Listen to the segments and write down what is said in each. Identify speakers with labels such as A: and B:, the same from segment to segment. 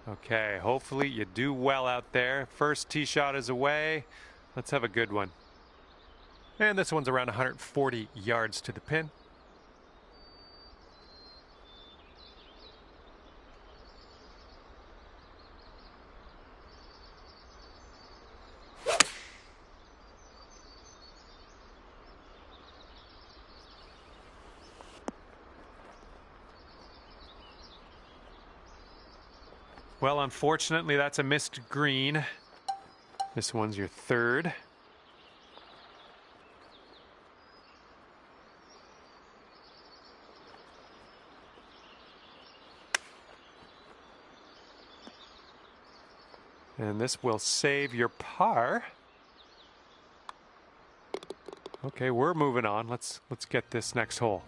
A: Okay, hopefully you do well out there. First tee shot is away. Let's have a good one. And this one's around 140 yards to the pin. Well, unfortunately, that's a missed green. This one's your third. And this will save your par. Okay, we're moving on. Let's get this next hole.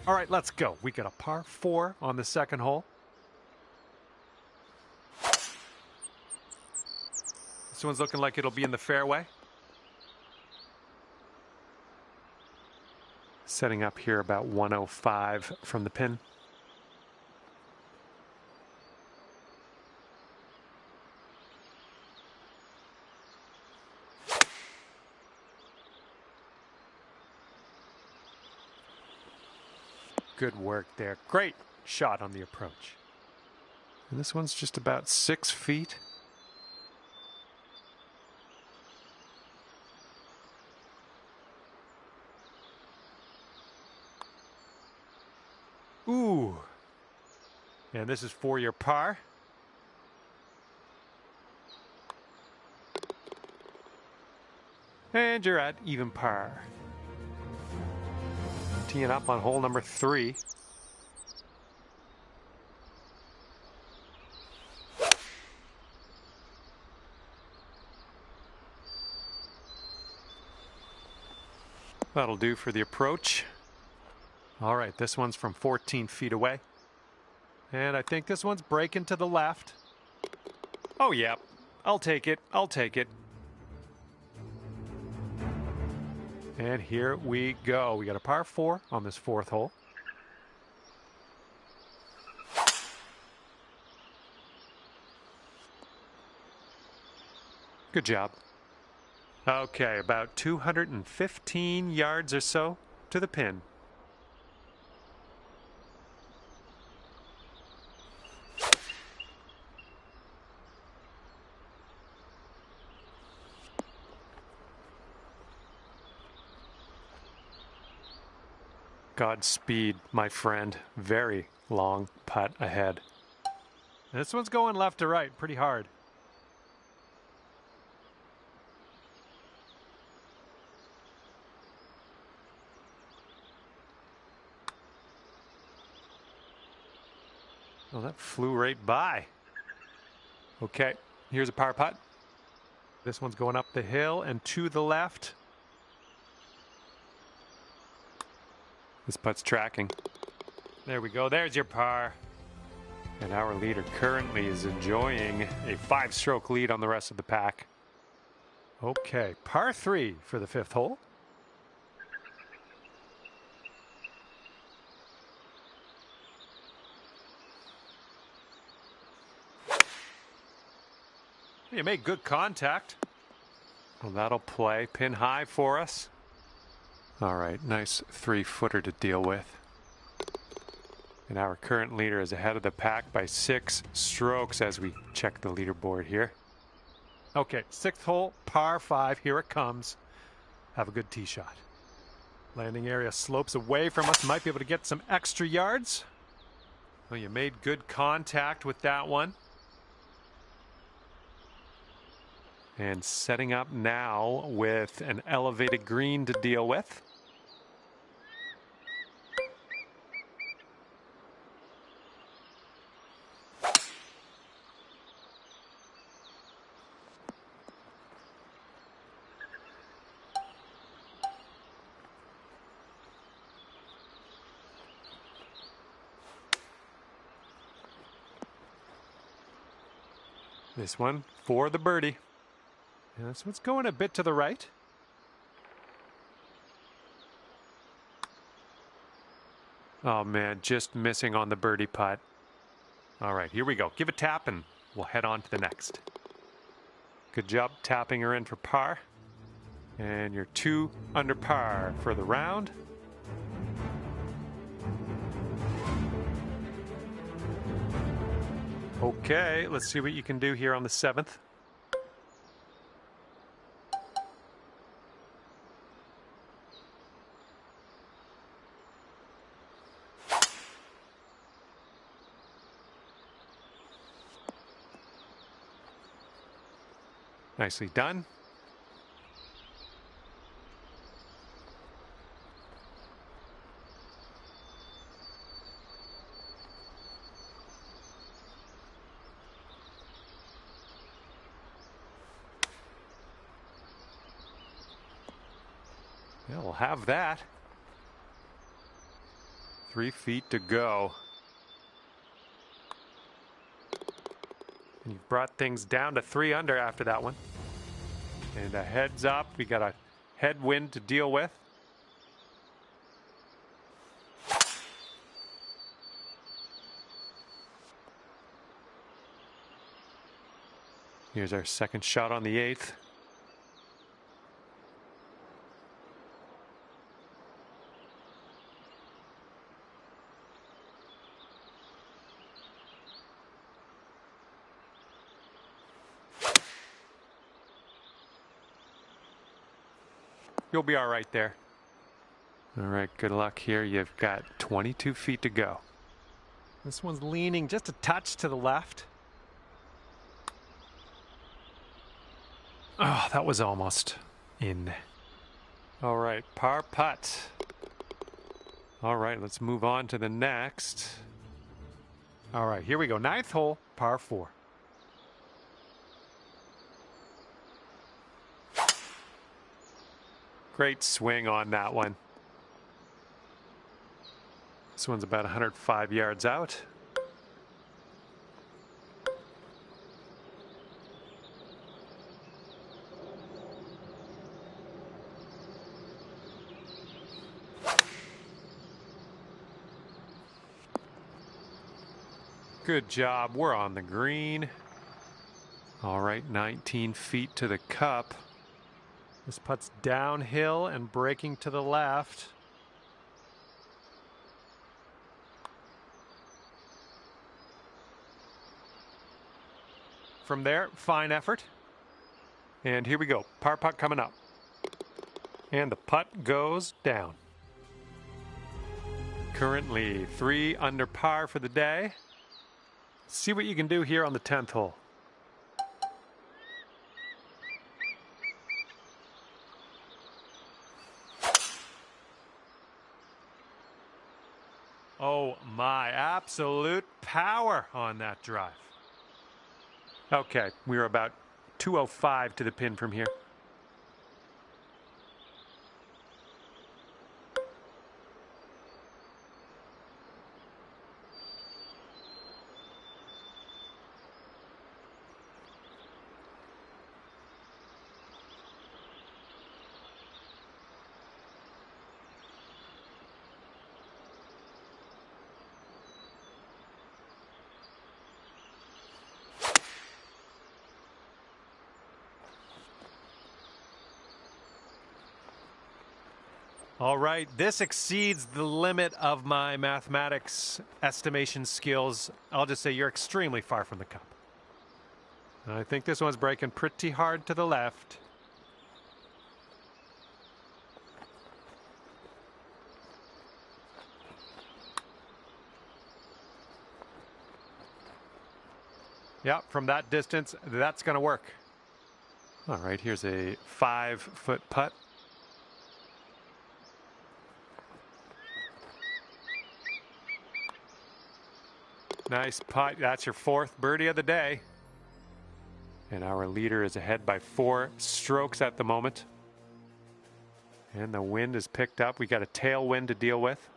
A: All right, let's go. We got a par 4 on the second hole. This one's looking like it'll be in the fairway. Setting up here about 105 from the pin. Good work there. Great shot on the approach. And this one's just about 6 feet. Ooh. And this is for your par. And you're at even par. Teeing up on hole number 3. That'll do for the approach. All right, this one's from 14 feet away. And I think this one's breaking to the left. Oh, yeah. I'll take it. I'll take it. And here we go. We got a par 4 on this 4th hole. Good job. Okay, about 215 yards or so to the pin. Godspeed, my friend. Very long putt ahead. This one's going left to right pretty hard. Well, that flew right by. Okay, here's a par putt. This one's going up the hill and to the left. This putt's tracking. There we go. There's your par. And our leader currently is enjoying a 5-stroke lead on the rest of the pack. Okay, par 3 for the 5th hole. You made good contact. Well, that'll play pin high for us. All right, nice 3-footer to deal with. And our current leader is ahead of the pack by 6 strokes as we check the leaderboard here. Okay, 6th hole, par 5. Here it comes. Have a good tee shot. Landing area slopes away from us. Might be able to get some extra yards. Well, you made good contact with that one. And setting up now with an elevated green to deal with. This one for the birdie. And this one's going a bit to the right. Oh man, just missing on the birdie putt. All right, here we go. Give a tap and we'll head on to the next. Good job tapping her in for par. And you're 2 under par for the round. Okay, let's see what you can do here on the 7th. Nicely done. Yeah, we'll have that. 3 feet to go. And you've brought things down to 3 under after that one. And a heads up, we got a headwind to deal with. Here's our second shot on the 8th. You'll be all right there. All right, good luck here. You've got 22 feet to go. This one's leaning just a touch to the left. Oh, that was almost in. All right, par putt. All right, let's move on to the next. All right, here we go. 9th hole, par 4. Great swing on that one. This one's about 105 yards out. Good job. We're on the green. All right, 19 feet to the cup. This putt's downhill and breaking to the left. From there, fine effort. And here we go. Par putt coming up. And the putt goes down. Currently 3 under par for the day. See what you can do here on the 10th hole. Oh my, absolute power on that drive. Okay, we're about 205 to the pin from here. All right, this exceeds the limit of my mathematics estimation skills. I'll just say you're extremely far from the cup. I think this one's breaking pretty hard to the left. Yeah, from that distance, that's going to work. All right, here's a 5-foot putt. Nice putt. That's your 4th birdie of the day. And our leader is ahead by 4 strokes at the moment. And the wind is picked up. We got a tailwind to deal with.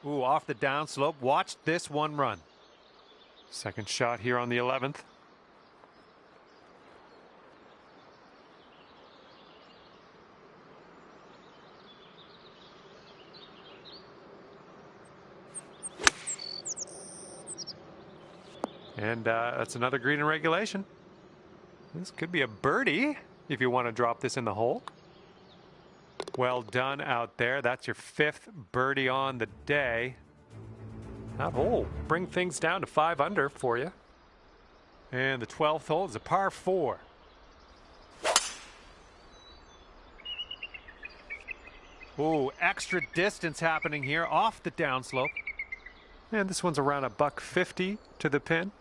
A: Ooh, off the downslope. Watch this one run. Second shot here on the 11th. And that's another green in regulation. This could be a birdie if you want to drop this in the hole. Well done out there. That's your 5th birdie on the day. That hole bring things down to 5 under for you. And the 12th hole is a par 4. Ooh, extra distance happening here off the downslope. And this one's around $150 to the pin.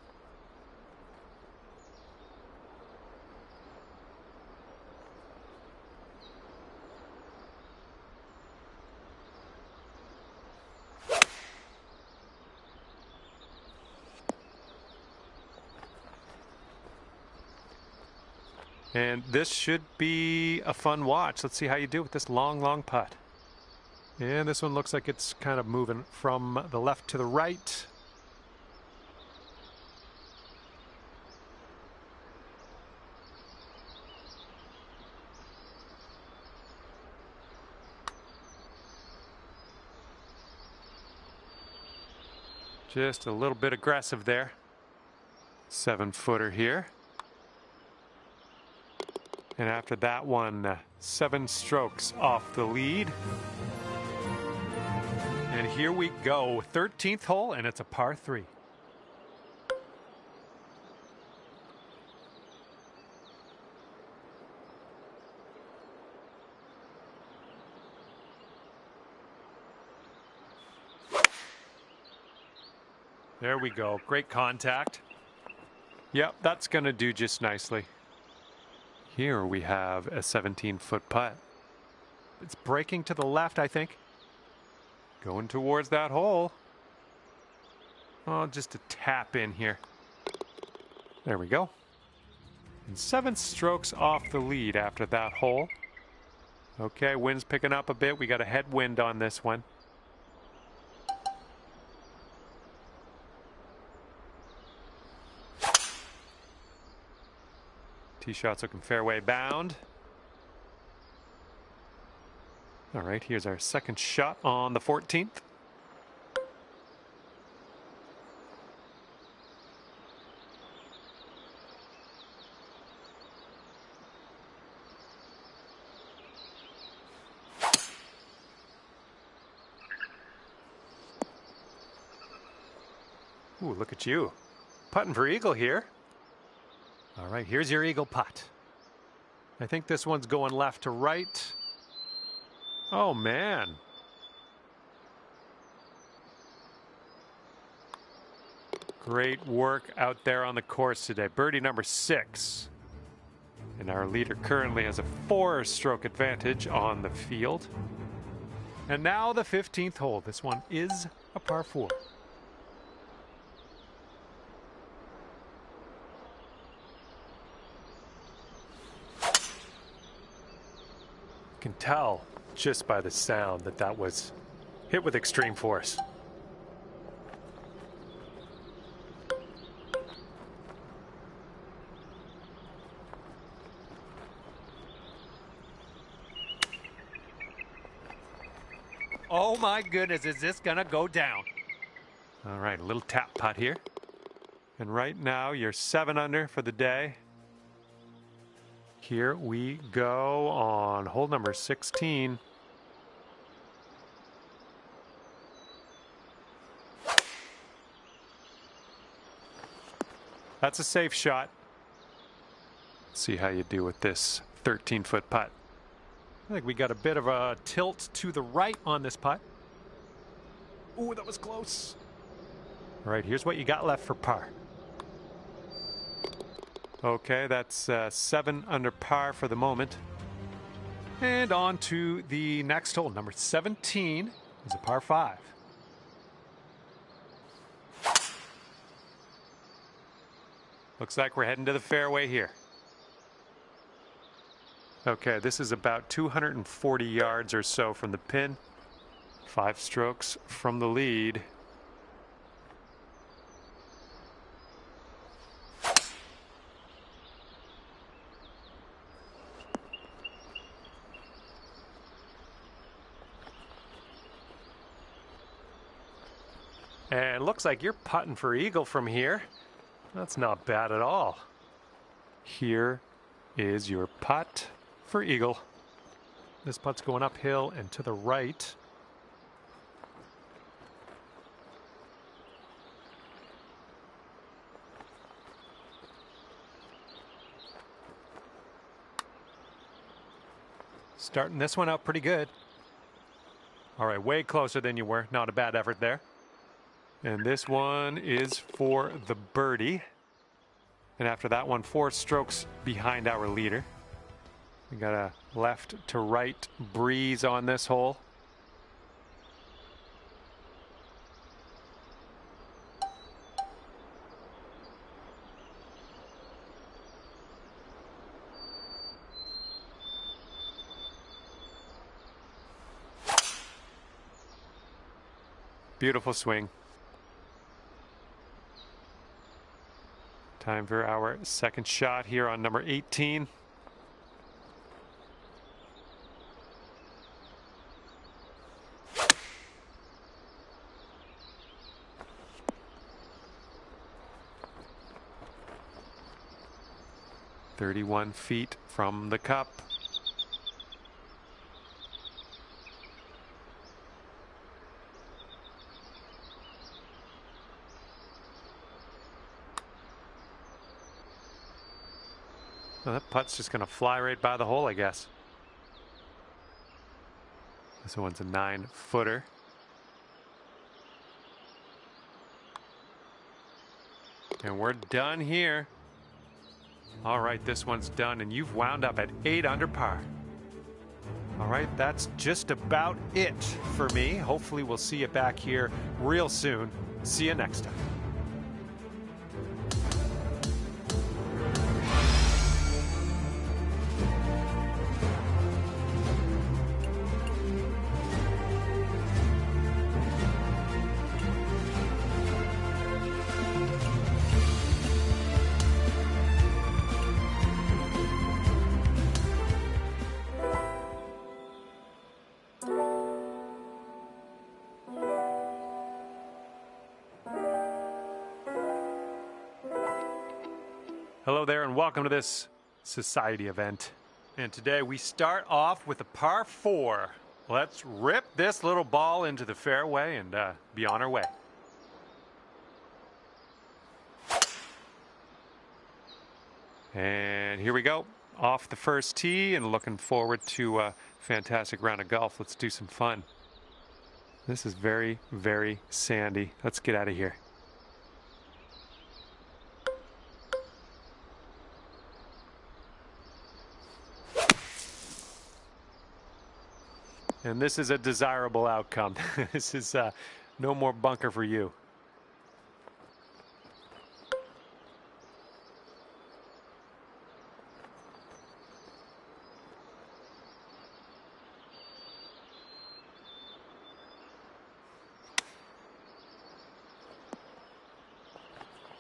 A: And this should be a fun watch. Let's see how you do with this long, long putt. And this one looks like it's kind of moving from the left to the right. Just a little bit aggressive there. 7-footer here. And after that one, 7 strokes off the lead. And here we go, 13th hole, and it's a par 3. There we go, great contact. Yep, that's gonna do just nicely. Here we have a 17-foot putt. It's breaking to the left, I think. Going towards that hole. Oh, just a tap in here. There we go. And 7 strokes off the lead after that hole. Okay, wind's picking up a bit. We got a headwind on this one. Tee shot's looking fairway bound. All right, here's our second shot on the 14th. Ooh, look at you. Putting for eagle here. All right, here's your eagle putt. I think this one's going left to right. Oh, man. Great work out there on the course today. Birdie number 6. And our leader currently has a 4-stroke advantage on the field. And now the 15th hole. This one is a par 4. Can tell just by the sound that that was hit with extreme force. Oh my goodness, is this gonna go down? All right, a little tap putt here. And right now you're 7 under for the day. Here we go on hole number 16. That's a safe shot. Let's see how you do with this 13-foot putt. I think we got a bit of a tilt to the right on this putt. Ooh, that was close. All right, here's what you got left for par. Okay, that's 7 under par for the moment. And on to the next hole. Number 17 is a par 5. Looks like we're heading to the fairway here. Okay, this is about 240 yards or so from the pin. 5 strokes from the lead. And it looks like you're putting for eagle from here. That's not bad at all. Here is your putt for eagle. This putt's going uphill and to the right. Starting this one out pretty good. All right, way closer than you were. Not a bad effort there. And this one is for the birdie. And after that one, 4 strokes behind our leader. We got a left to right breeze on this hole. Beautiful swing. Time for our second shot here on number 18. "31 feet from the cup." Well, that putt's just going to fly right by the hole, I guess. This one's a 9-footer. And we're done here. All right, this one's done, and you've wound up at 8 under par. All right, that's just about it for me. Hopefully we'll see you back here real soon. See you next time. Hello there and welcome to this society event. And today we start off with a par 4. Let's rip this little ball into the fairway and be on our way. And here we go. Off the first tee and looking forward to a fantastic round of golf. Let's do some fun. This is very, very sandy. Let's get out of here. And this is a desirable outcome. This is no more bunker for you.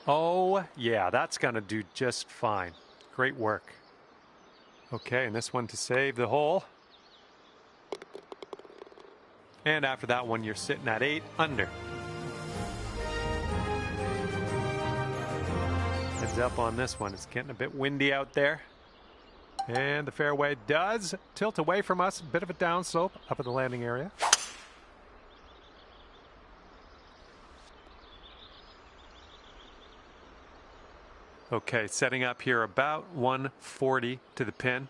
A: Oh, yeah, that's going to do just fine. Great work. Okay, and this one to save the hole. And after that one, you're sitting at 8 under. Heads up on this one. It's getting a bit windy out there. And the fairway does tilt away from us. A bit of a downslope up at the landing area. Okay, setting up here about 140 to the pin.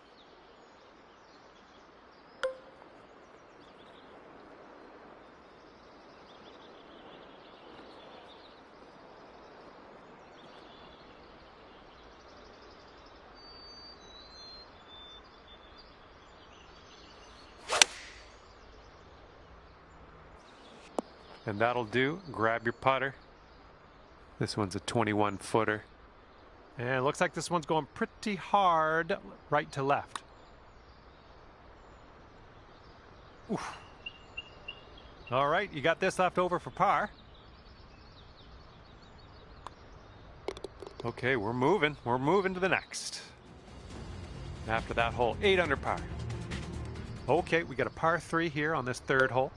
A: And that'll do. Grab your putter. This one's a 21-footer. And it looks like this one's going pretty hard right to left. Oof. All right, you got this left over for par. Okay, we're moving. We're moving to the next. After that hole, 8 under par. Okay, we got a par 3 here on this third hole.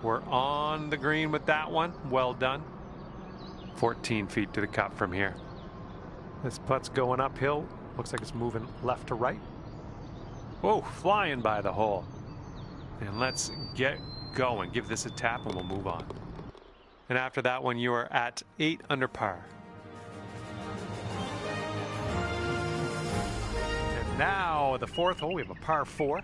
A: We're on the green with that one. Well done. 14 feet to the cup from here. This putt's going uphill. Looks like it's moving left to right. Whoa, flying by the hole. And let's get going. Give this a tap and we'll move on. And after that one, you are at 8 under par. And now the fourth hole, we have a par 4.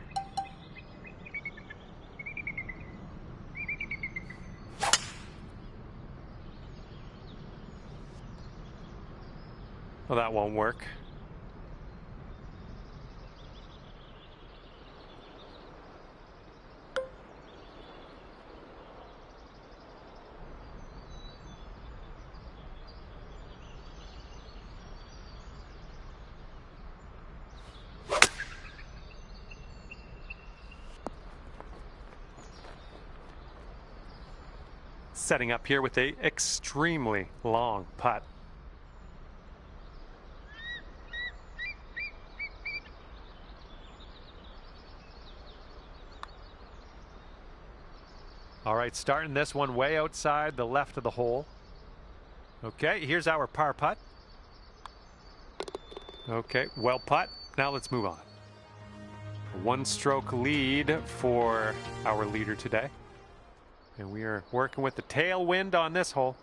A: Well, that won't work. Setting up here with a extremely long putt. All right, starting this one way outside the left of the hole. Okay, here's our par putt. Okay, well putt. Now let's move on. A 1-stroke lead for our leader today. And we are working with the tailwind on this hole.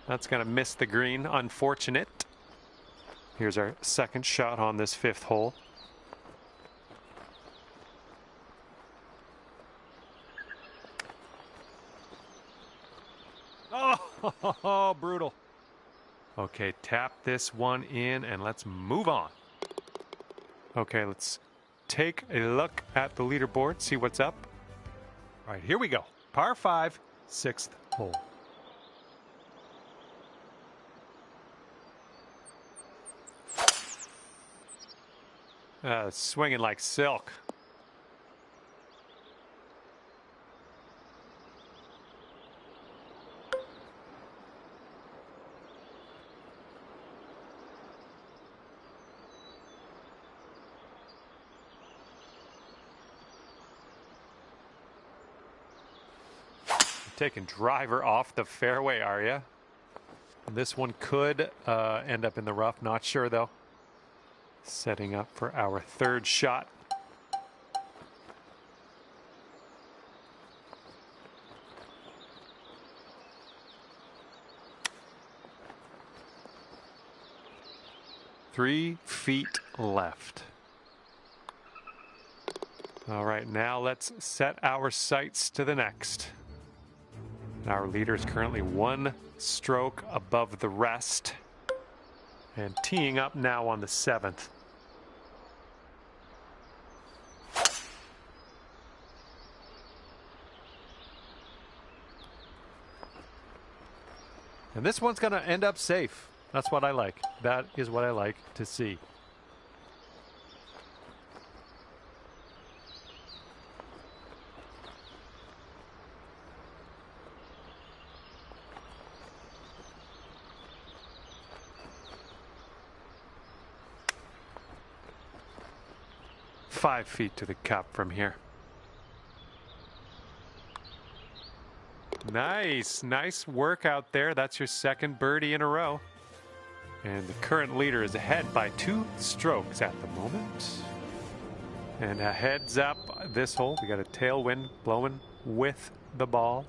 A: That's going to miss the green. Unfortunate. Here's our second shot on this 5th hole. Oh, brutal. Okay, tap this one in and let's move on. Okay, let's take a look at the leaderboard, see what's up. All right, here we go. Par 5, 6th hole. Swinging like silk. Taking driver off the fairway, are you? This one could end up in the rough. Not sure, though. Setting up for our 3rd shot. Three feet left. All right, now let's set our sights to the next. Our leader is currently 1 stroke above the rest. And teeing up now on the 7th. And this one's going to end up safe. That's what I like. That is what I like to see. Five feet to the cup from here. Nice work out there. That's your 2nd birdie in a row. And the current leader is ahead by 2 strokes at the moment. And a heads up this hole. We got a tailwind blowing with the ball.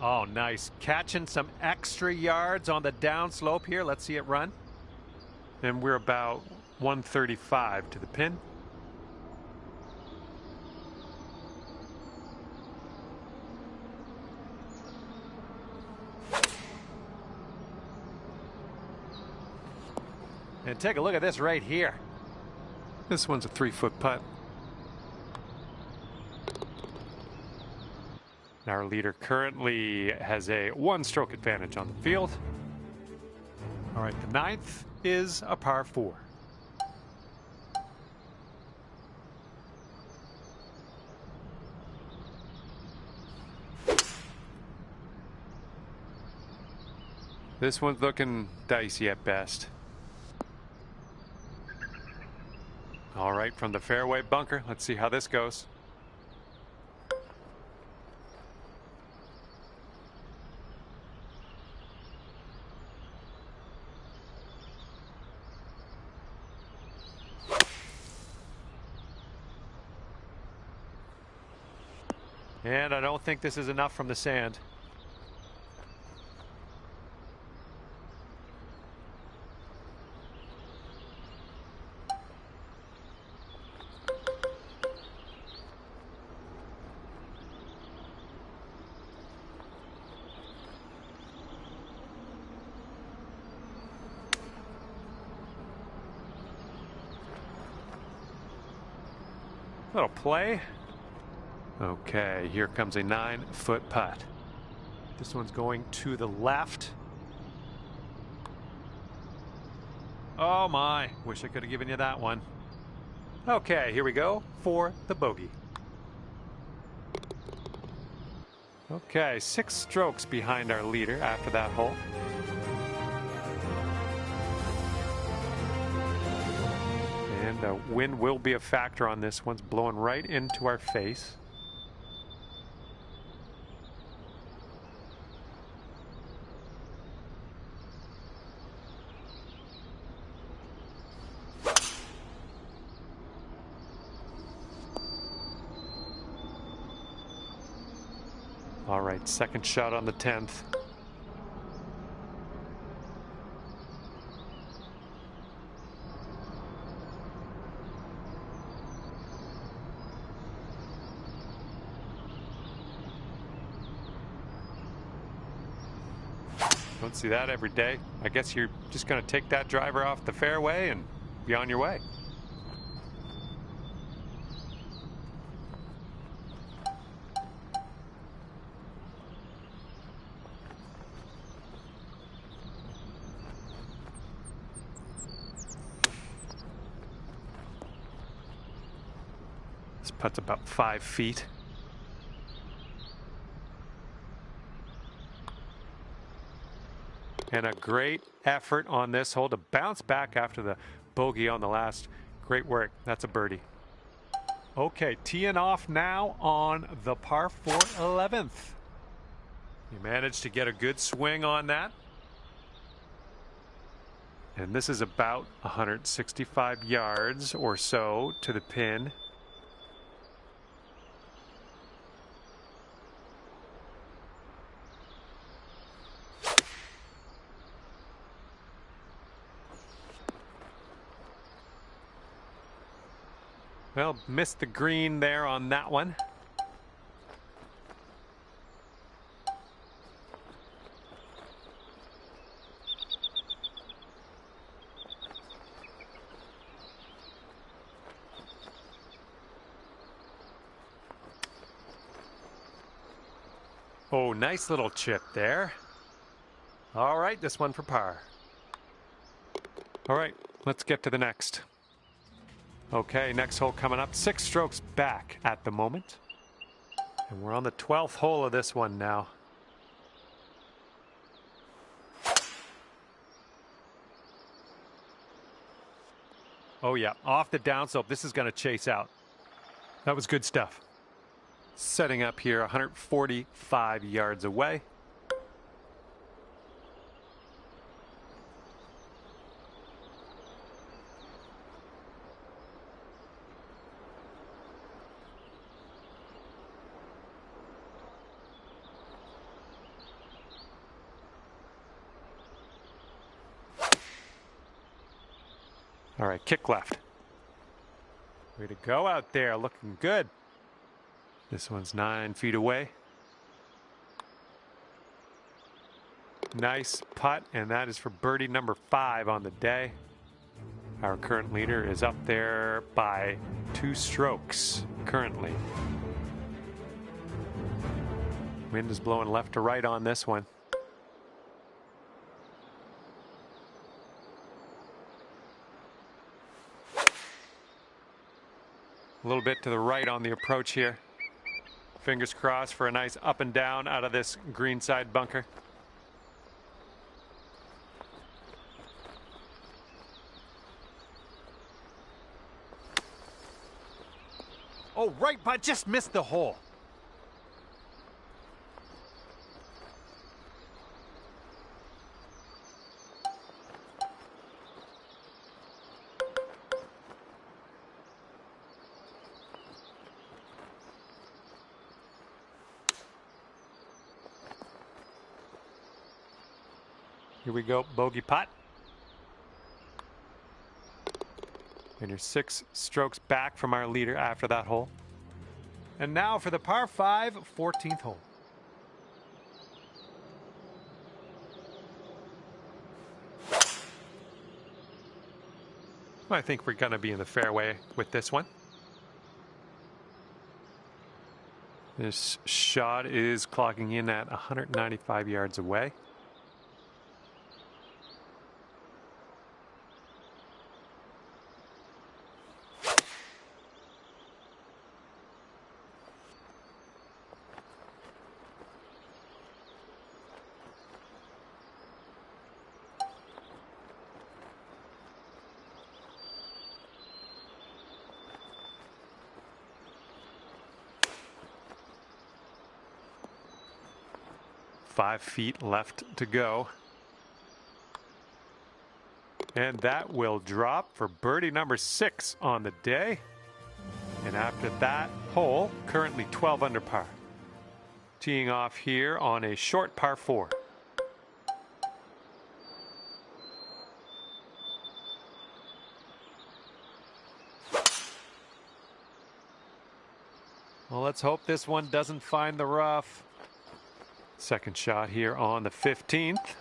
A: Oh, nice. Catching some extra yards on the downslope here. Let's see it run. And we're about 135 to the pin. And take a look at this right here. This one's a 3-foot putt. Our leader currently has a 1-stroke advantage on the field. All right, the 9th is a par 4. This one's looking dicey at best. All right, from the fairway bunker, let's see how this goes. And I don't think this is enough from the sand. Little play. Okay, here comes a 9-foot putt. This one's going to the left. Oh my, wish I could have given you that one. Okay, here we go for the bogey. Okay, 6 strokes behind our leader after that hole. And the wind will be a factor on this. One's blowing right into our face. All right, second shot on the 10th. Don't see that every day. I guess you're just going to take that driver off the fairway and be on your way. This putt's about 5 feet. And a great effort on this hole to bounce back after the bogey on the last. Great work. That's a birdie. Okay, teeing off now on the par 4 11th. You managed to get a good swing on that. And this is about 165 yards or so to the pin. Well, missed the green there on that one. Oh, nice little chip there. All right, this one for par. All right, let's get to the next. Okay, next hole coming up. 6 strokes back at the moment. And we're on the 12th hole of this one now. Oh yeah, off the downslope. This is going to chase out. That was good stuff. Setting up here 145 yards away. All right, kick left. Way to go out there, looking good. This one's 9 feet away. Nice putt, and that is for birdie number 5 on the day. Our current leader is up there by 2 strokes currently. Wind is blowing left to right on this one. A little bit to the right on the approach here. Fingers crossed for a nice up and down out of this greenside bunker. Oh, right, but just missed the hole. Here we go, bogey putt. And you're 6 strokes back from our leader after that hole. And now for the par 5, 14th hole. I think we're going to be in the fairway with this one. This shot is clocking in at 195 yards away. Five feet left to go. And that will drop for birdie number 6 on the day. And after that hole, currently 12 under par. Teeing off here on a short par 4. Well, let's hope this one doesn't find the rough. Second shot here on the 15th.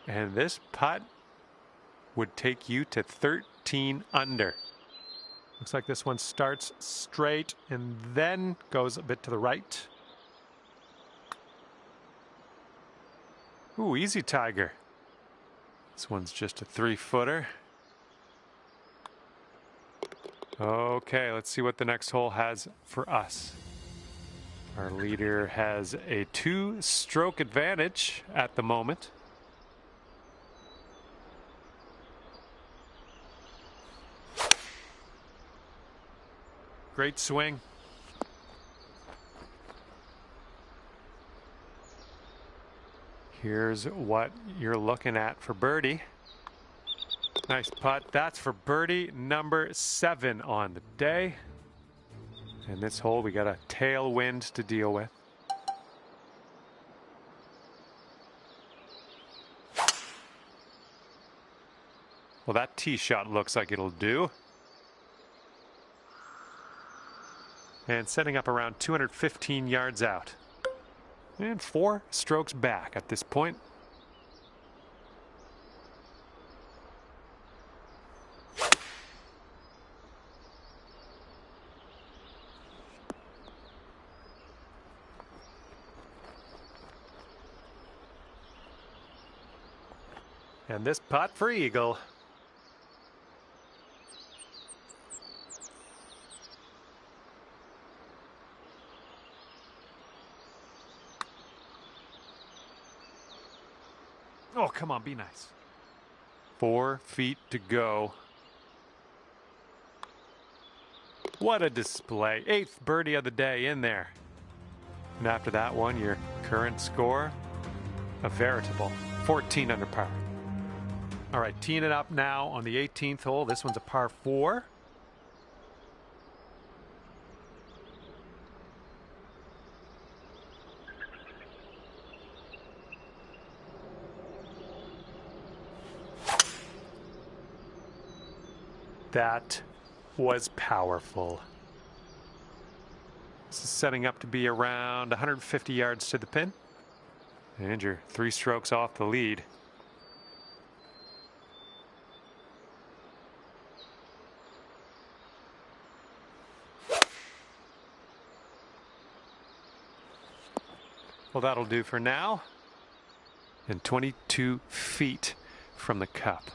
A: And this putt would take you to 13 under. Looks like this one starts straight and then goes a bit to the right. Ooh, easy Tiger. This one's just a 3-footer. Okay, let's see what the next hole has for us. Our leader has a 2-stroke advantage at the moment. Great swing. Here's what you're looking at for birdie. Nice putt. That's for birdie number 7 on the day. And this hole, we got a tailwind to deal with. Well, that tee shot looks like it'll do. And setting up around 215 yards out. And 4 strokes back at this point. And this putt for eagle. Oh, come on, be nice. 4 feet to go. What a display. 8th birdie of the day in there. And after that one, your current score, a veritable 14 under par. All right, teeing it up now on the 18th hole. This one's a par 4. That was powerful. This is setting up to be around 150 yards to the pin. And you're 3 strokes off the lead. Well, that'll do for now. And 22 feet from the cup.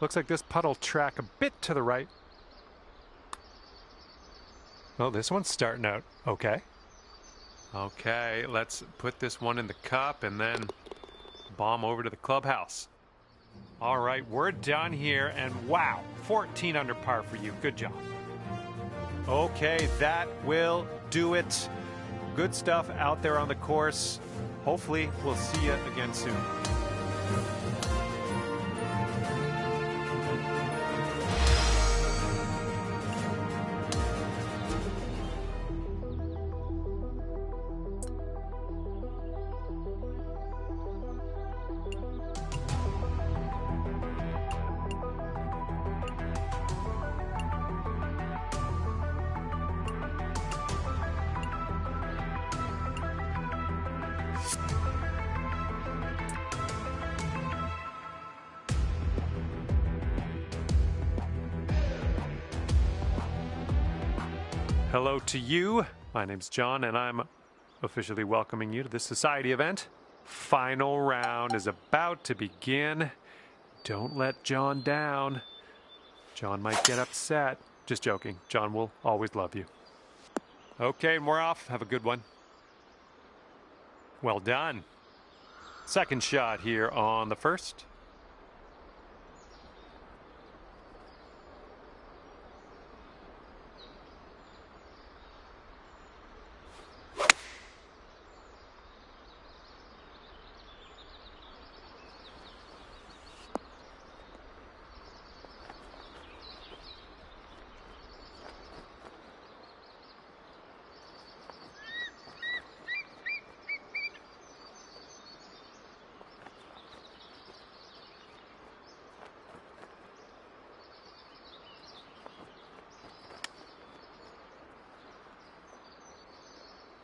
A: Looks like this putt'll track a bit to the right. Oh, this one's starting out okay. Okay, let's put this one in the cup and then bomb over to the clubhouse. All right, we're done here, and wow, 14 under par for you. Good job. Okay, that will do it. Good stuff out there on the course. Hopefully, we'll see you again soon. Hello to you. My name's John, and I'm officially welcoming you to this society event. Final round is about to begin. Don't let John down. John might get upset. Just joking. John will always love you. Okay, and we're off. Have a good one. Well done. Second shot here on the first.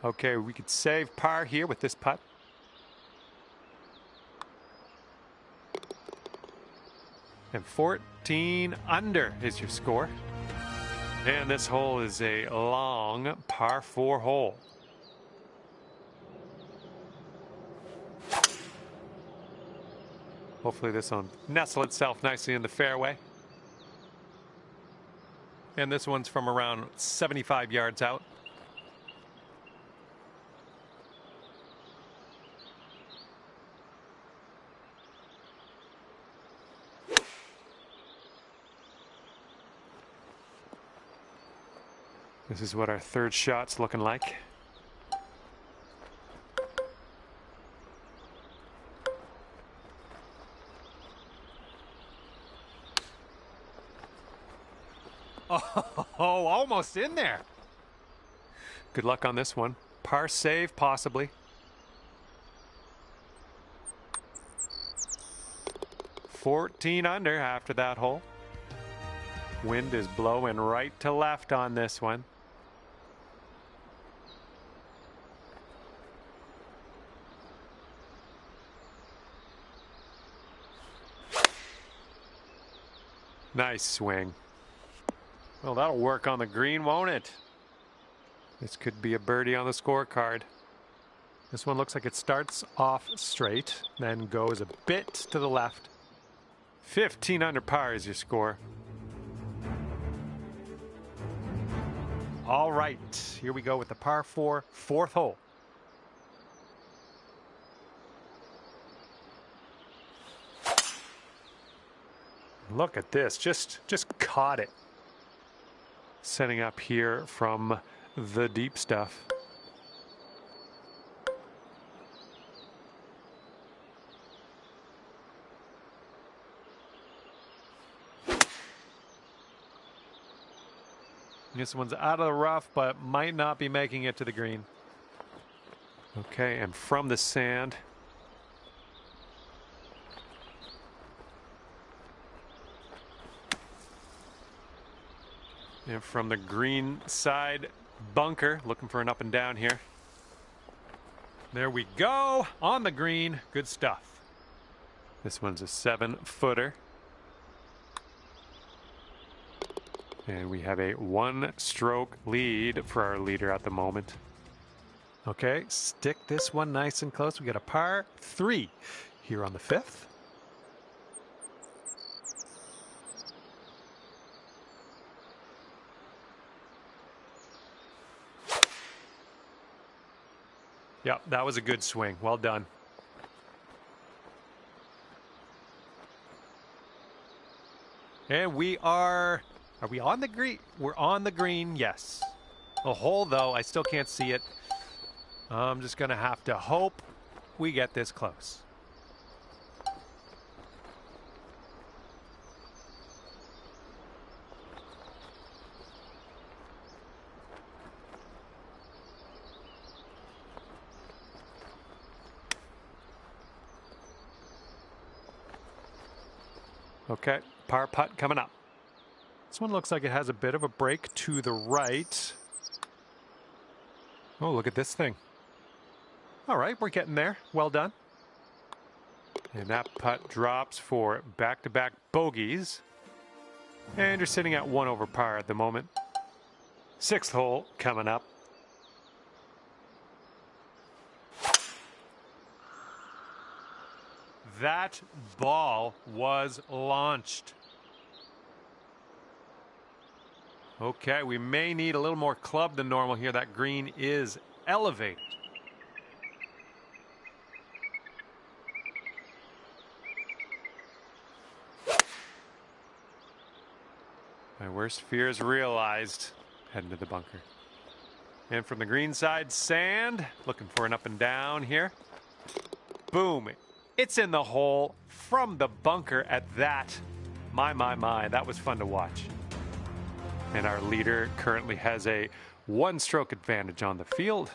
A: Okay, we could save par here with this putt. And 14 under is your score. And this hole is a long par 4 hole. Hopefully this will nestle itself nicely in the fairway. And this one's from around 75 yards out. This is what our third shot's looking like. Oh, almost in there. Good luck on this one. Par save, possibly. $14 under after that hole. Wind is blowing right to left on this one. Nice swing. Well, that'll work on the green, won't it? This could be a birdie on the scorecard. This one looks like it starts off straight, then goes a bit to the left. 15 under par is your score. All right, here we go with the par 4, fourth hole. Look at this, just caught it. Setting up here from the deep stuff. This one's out of the rough, but might not be making it to the green. Okay, and from the sand. And from the green side, bunker, looking for an up and down here. There we go, on the green. Good stuff. This one's a 7-footer. And we have a 1-stroke lead for our leader at the moment. Okay, stick this one nice and close. We got a par 3 here on the 5th. Yep, that was a good swing. Well done. And are we on the green? We're on the green, yes. A hole, though, I still can't see it. I'm just going to have to hope we get this close. Okay, par putt coming up. This one looks like it has a bit of a break to the right. Oh, look at this thing. All right, we're getting there. Well done. And that putt drops for back-to-back bogeys. And you're sitting at 1 over par at the moment. 6th hole coming up. That ball was launched. Okay, we may need a little more club than normal here. That green is elevated. My worst fears realized. Heading to the bunker. And from the green side, sand. Looking for an up and down here. Boom. It's in the hole from the bunker at that. My. That was fun to watch. And our leader currently has a 1-stroke advantage on the field.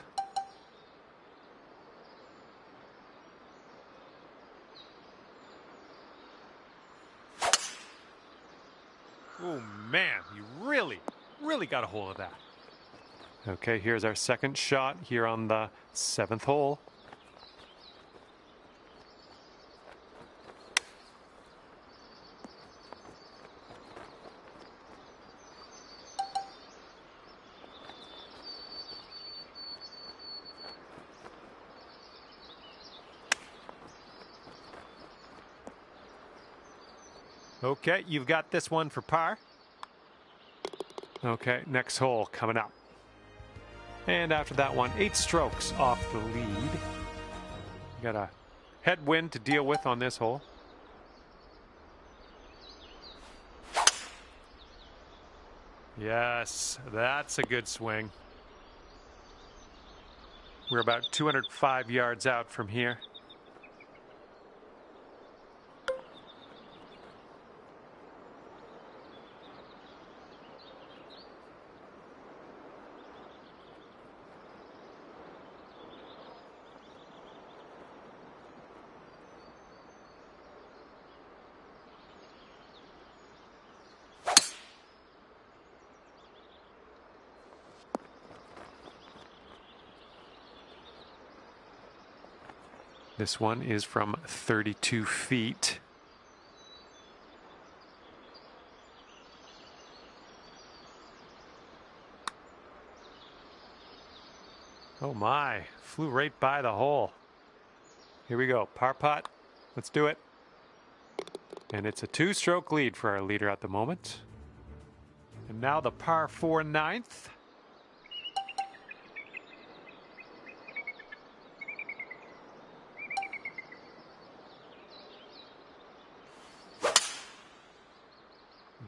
A: Oh, man, you really got a hold of that. Okay, here's our second shot here on the 7th hole. Okay, you've got this one for par. Okay, next hole coming up. And after that one, 8 strokes off the lead. Got a headwind to deal with on this hole. Yes, that's a good swing. We're about 205 yards out from here. This one is from 32 feet. Oh my, flew right by the hole. Here we go, par putt. Let's do it. And it's a 2-stroke lead for our leader at the moment. And now the par 4 9th.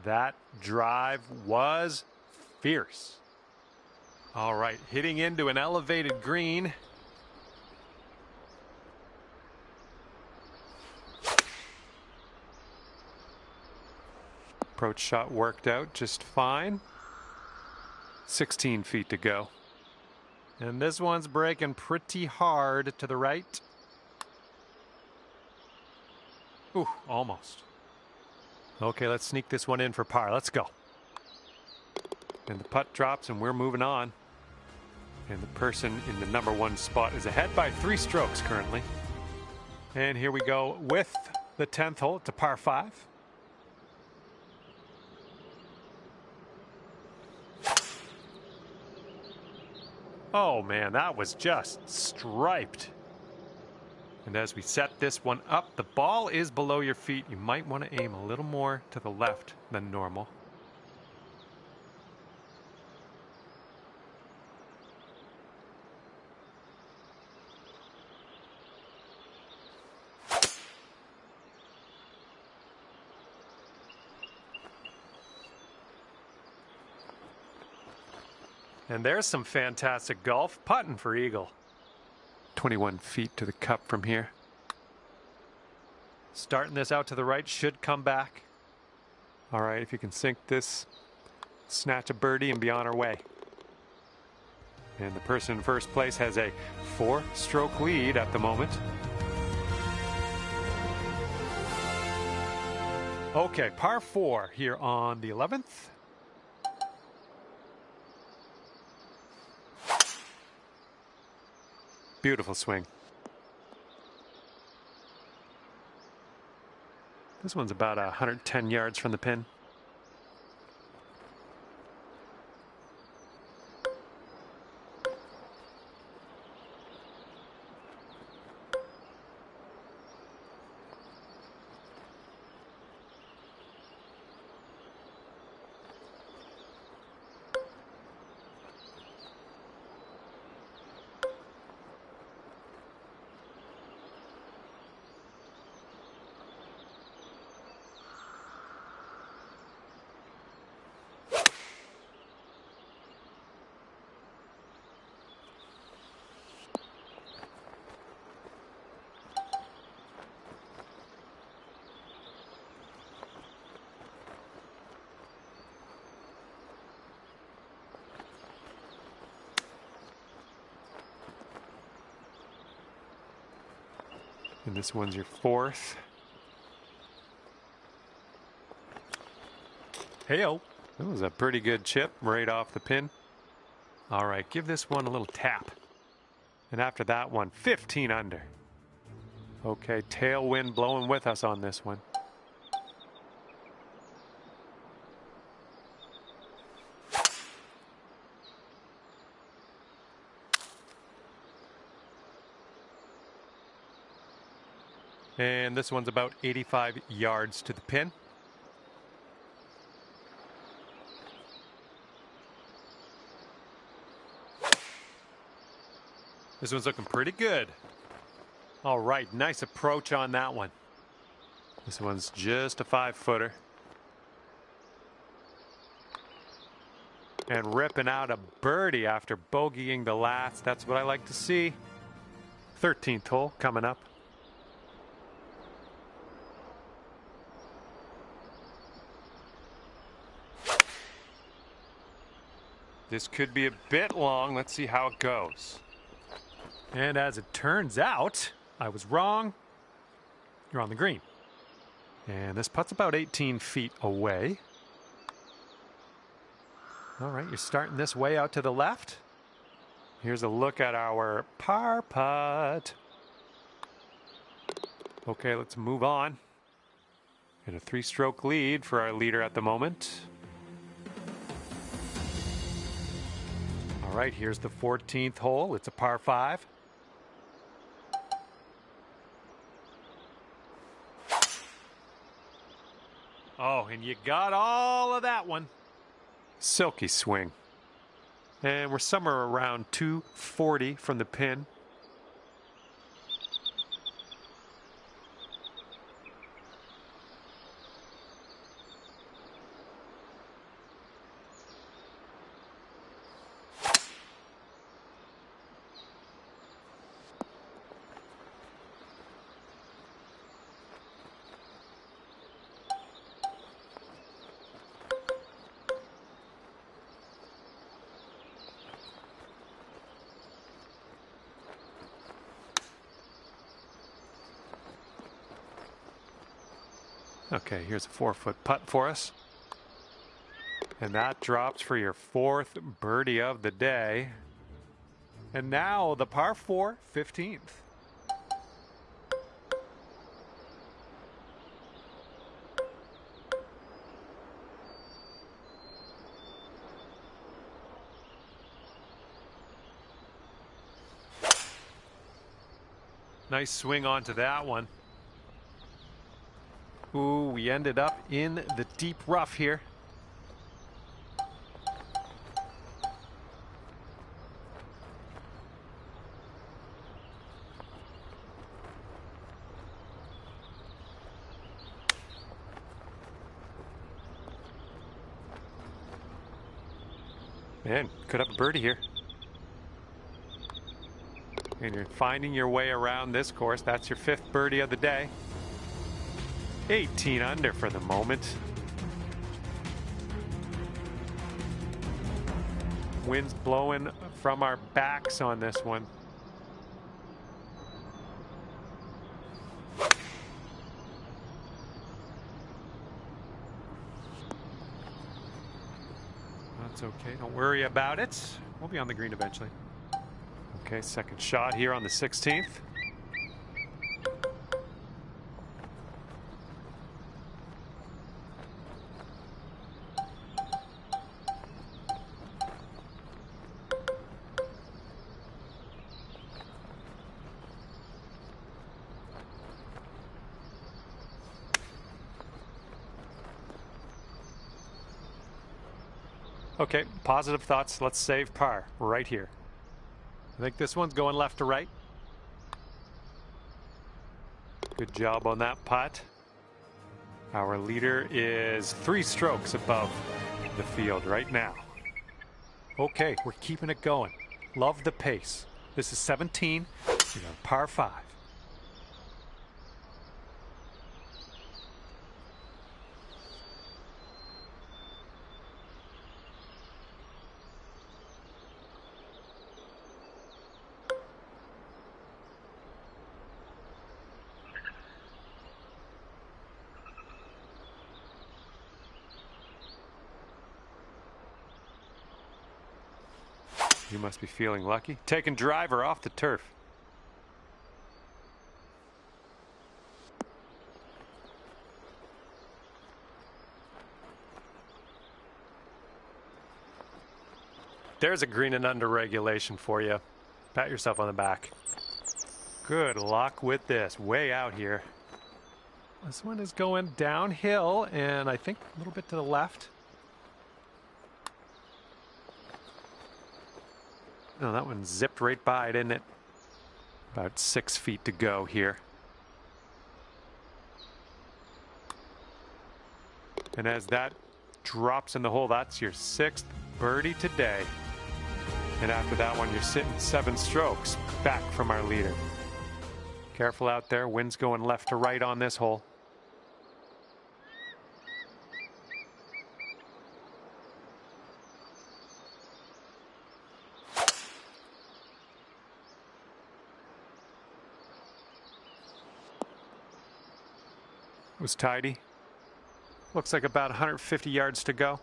A: That drive was fierce. All right, hitting into an elevated green. Approach shot worked out just fine. 16 feet to go. And this one's breaking pretty hard to the right. Ooh, almost. Okay, let's sneak this one in for par. Let's go. And the putt drops and we're moving on. And the person in the number one spot is ahead by 3 strokes currently. And here we go with the 10th hole. It's a par 5. Oh man, that was just striped. And as we set this one up, the ball is below your feet. You might want to aim a little more to the left than normal. And there's some fantastic golf putting for eagle. 21 feet to the cup from here. Starting this out to the right, should come back. All right, if you can sink this, snatch a birdie and be on our way. And the person in first place has a 4-stroke lead at the moment. Okay, par 4 here on the 11th. Beautiful swing. This one's about 110 yards from the pin. And this one's your 4th. Hey-o. That was a pretty good chip right off the pin. All right, give this one a little tap. And after that one, 15 under. Okay, tailwind blowing with us on this one. And this one's about 85 yards to the pin. This one's looking pretty good. All right, nice approach on that one. This one's just a 5-footer. And ripping out a birdie after bogeying the last. That's what I like to see. 13th hole coming up. This could be a bit long. Let's see how it goes. And as it turns out, I was wrong. You're on the green. And this putt's about 18 feet away. All right, you're starting this way out to the left. Here's a look at our par putt. Okay, let's move on. And a 3-stroke lead for our leader at the moment. All right, here's the 14th hole. It's a par 5. Oh, and you got all of that one. Silky swing. And we're somewhere around 240 from the pin. Okay, here's a 4-foot putt for us. And that drops for your 4th birdie of the day. And now the par 4, 15th. Nice swing onto that one. Ooh, we ended up in the deep rough here. Man, could have a birdie here. And you're finding your way around this course. That's your 5th birdie of the day. 18 under for the moment. Wind's blowing from our backs on this one. That's okay. Don't worry about it. We'll be on the green eventually. Okay, second shot here on the 16th. Okay, positive thoughts. Let's save par right here. I think this one's going left to right. Good job on that putt. Our leader is 3 strokes above the field right now. Okay, we're keeping it going. Love the pace. This is 17. We're on par 5. You must be feeling lucky. Taking driver off the turf. There's a green and under regulation for you. Pat yourself on the back. Good luck with this. Way out here. This one is going downhill and I think a little bit to the left. Oh, that one zipped right by, didn't it? About 6 feet to go here. And as that drops in the hole, that's your 6th birdie today. And after that one, you're sitting 7 strokes back from our leader. Careful out there. Wind's going left to right on this hole. It was tidy. Looks like about 150 yards to go.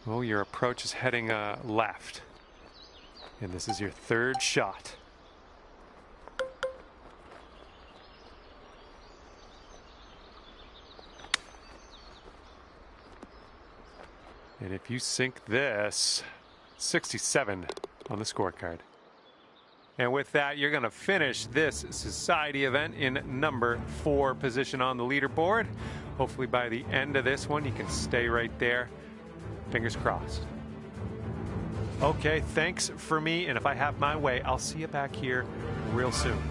A: Well, your approach is heading left. And this is your 3rd shot. And if you sink this, 67 on the scorecard. And with that, you're going to finish this society event in number 4 position on the leaderboard. Hopefully by the end of this one, you can stay right there. Fingers crossed. Okay, thanks for me. And if I have my way, I'll see you back here real soon.